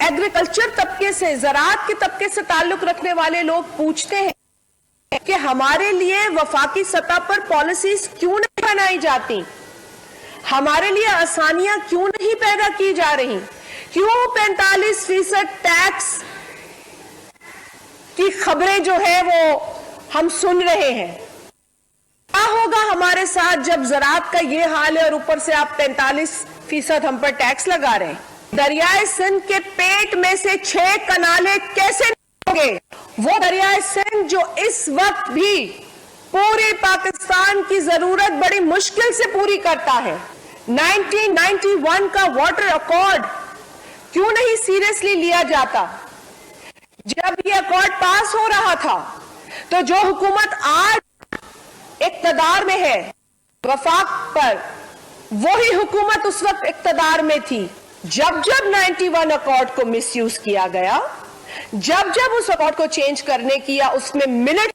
Agriculture तबके से, ज़राअत के तबके से ताल्लुक रखने वाले लोग पूछते हैं कि हमारे लिए वफाकी सतह पर पॉलिसीज क्यों नहीं बनाई जाती, हमारे लिए आसानियां क्यों नहीं पैदा की जा रही, क्यों 45% टैक्स की खबरें जो है वो हम सुन रहे हैं। क्या होगा हमारे साथ जब ज़राअत का ये हाल है और ऊपर से आप 45% हम पर टैक्स लगा रहे हैं। दरियाए सिंध के पेट में से 6 कनाले कैसे निकलेंगे? वो दरियाए सिंध जो इस वक्त भी पूरे पाकिस्तान की जरूरत बड़ी मुश्किल से पूरी करता है। 1991 का वाटर अकॉर्ड क्यों नहीं सीरियसली लिया जाता? जब ये अकॉर्ड पास हो रहा था तो जो हुकूमत आज इक्तदार में है वफाक पर, वही हुकूमत उस वक्त इक्तदार में थी। जब जब 91 अकॉर्ड को मिसयूज किया गया, जब जब उस अकॉर्ड को चेंज करने की या उसमें मिनट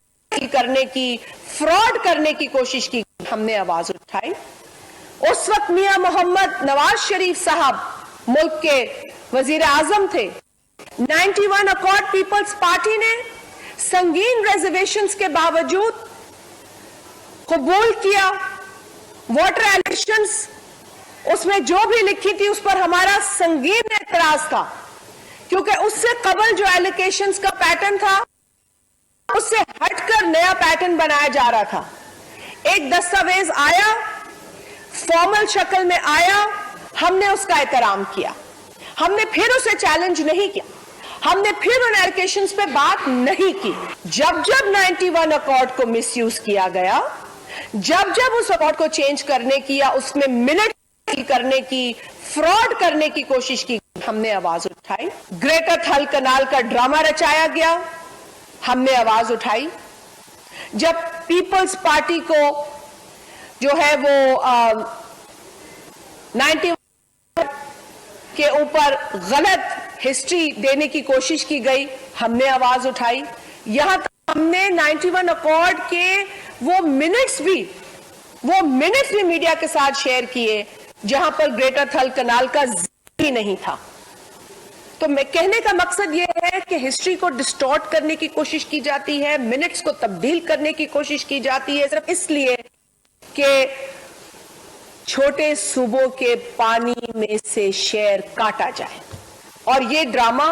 करने की, फ्रॉड करने की कोशिश की, हमने आवाज उठाई। उस वक्त मियां मोहम्मद नवाज शरीफ साहब मुल्क के वजीर आजम थे। 91 अकॉर्ड पीपल्स पार्टी ने संगीन रिजर्वेशंस के बावजूद कबूल किया। वाटर एलिगेशंस उसमें जो भी लिखी थी उस पर हमारा संगीन एतराज था, क्योंकि उससे कबल जो एलिगेशंस का पैटर्न था उससे हटकर नया पैटर्न बनाया जा रहा था। एक दस्तावेज आया, फॉर्मल शक्ल में आया, हमने उसका एहतराम किया, हमने फिर उसे चैलेंज नहीं किया, हमने फिर उन एलिगेशंस पे बात नहीं की। जब जब 91 अकॉर्ड को मिसयूज किया गया, जब जब उस अकॉर्ड को चेंज करने की या उसमें मिनट करने की, फ्रॉड करने की कोशिश की, हमने आवाज उठाई। ग्रेटर थल कनाल का ड्रामा रचाया गया, हमने आवाज उठाई। जब पीपल्स पार्टी को जो है वो 91 के ऊपर गलत हिस्ट्री देने की कोशिश की गई, हमने आवाज उठाई। यहां तक हमने 91 अकॉर्ड के वो मिनट्स भी मीडिया के साथ शेयर किए जहां पर ग्रेटर थल कनाल का जिक्र ही नहीं था। तो मैं कहने का मकसद ये है कि हिस्ट्री को डिस्टॉर्ट करने की कोशिश की जाती है, मिनट्स को तब्दील करने की कोशिश की जाती है, सिर्फ इसलिए कि छोटे सूबों के पानी में से शेर काटा जाए। और ये ड्रामा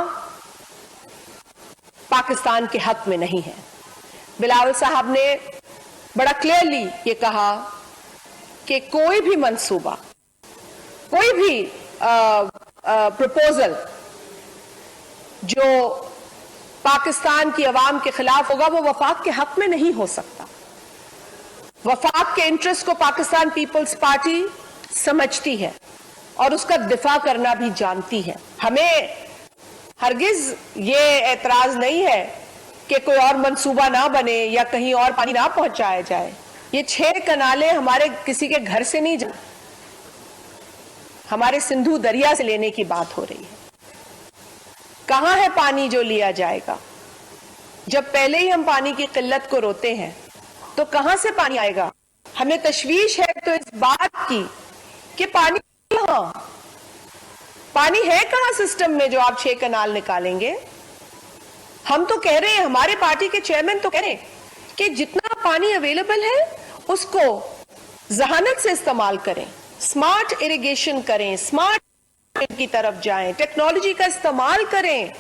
पाकिस्तान के हक में नहीं है। बिलावल साहब ने बड़ा क्लियरली ये कहा कि कोई भी मंसूबा, कोई भी प्रपोजल जो पाकिस्तान की अवाम के खिलाफ होगा वो वफाक के हक में नहीं हो सकता। वफाक के इंटरेस्ट को पाकिस्तान पीपल्स पार्टी समझती है और उसका दिफा करना भी जानती है। हमें हरगिज ये एतराज नहीं है कि कोई और मंसूबा ना बने या कहीं और पानी ना पहुंचाया जाए। ये 6 कनाले हमारे किसी के घर से नहीं जाए, हमारे सिंधु दरिया से लेने की बात हो रही है। कहां है पानी जो लिया जाएगा? जब पहले ही हम पानी की किल्लत को रोते हैं तो कहां से पानी आएगा? हमें तशवीश है तो इस बात की कि पानी है कहां सिस्टम में जो आप 6 कनाल निकालेंगे। हम तो कह रहे हैं, हमारे पार्टी के चेयरमैन तो कह रहे हैं कि जितना पानी अवेलेबल है उसको जहानत से इस्तेमाल करें, स्मार्ट इरिगेशन करें, स्मार्ट की तरफ जाएं, टेक्नोलॉजी का इस्तेमाल करें।